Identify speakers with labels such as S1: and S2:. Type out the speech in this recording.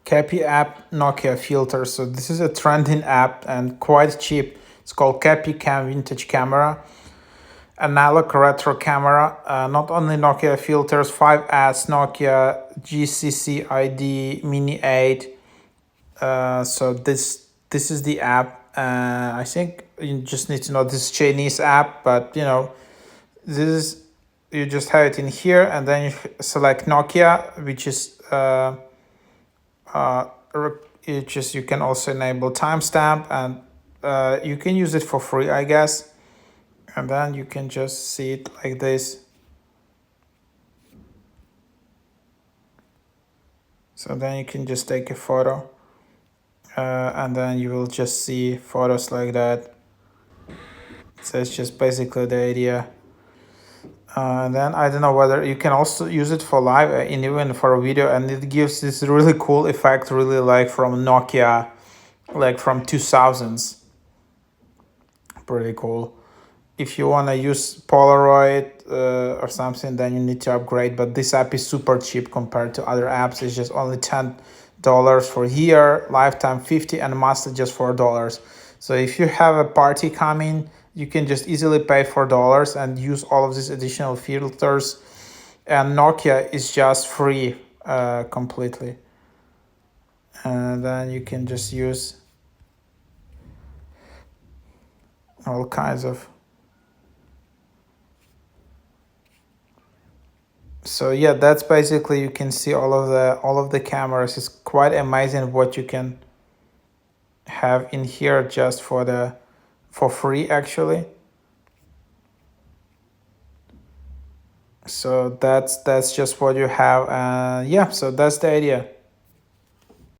S1: Kapi app Nokia filter. So this is a trending app and quite cheap. It's called Kapi Cam Vintage Camera. Analog retro camera. Not only Nokia filters, 5S, Nokia, GCC ID, Mini 8. So this is the app. I think you just need to know this Chinese app, but this is, you just have it in here, and then you select Nokia, which is you can also enable timestamp, and you can use it for free, I guess. And then you can just see it like this. So then you can just take a photo, and then you will just see photos like that. So it's just basically the idea. And then I don't know whether you can also use it for live and even for a video, and it gives this really cool effect, really like from Nokia, like from 2000s. Pretty cool. If you want to use Polaroid or something, then you need to upgrade, but this app is super cheap compared to other apps. It's just only $10 for here, lifetime 50, and master just $4. So if you have a party coming, you can just easily pay $4 and use all of these additional filters, and Nokia is just free completely. And then you can just use all kinds of. So yeah, that's basically, you can see all of the cameras. It's quite amazing what you can have in here just for free actually. So that's just what you have. Yeah, so that's the idea.